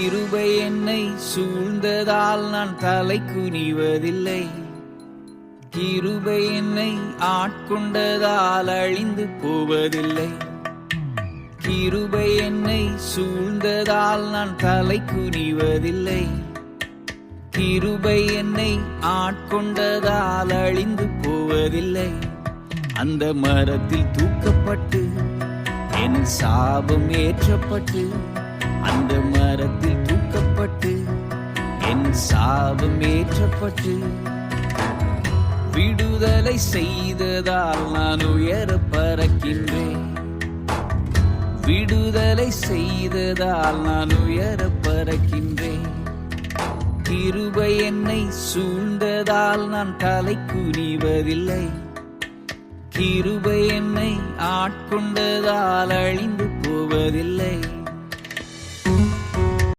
கிருபை என்னை சூழ்ந்ததால் நான் தலை குனிவதில்லை. கிருபை என்னை ஆட்கொண்டதால் அழிந்து போவதில்லை. கிருபை என்னை சூழ்ந்ததால் நான் தலை குனிவதில்லை. கிருபை என்னை ஆட்கொண்டதால் அழிந்து போவதில்லை. அந்த மரத்தில் தூக்கப்பட்டு என் சாபம் ஏற்றப்பட்டு, அந்த மரத்தில் தூக்கப்பட்டு என் சாபம் ஏற்றப்பட்டு, விடுதலை செய்ததால் நான் உயர பறக்கின்றேன். விடுதலை செய்ததால் நான் உயர பறக்கின்றேன். கிருபை என்னை சூழ்ந்ததால் நான் தலை குனிவதில்லை. கிருபை என்னை ஆட்கொண்டதால் அழிந்து போவதில்லை.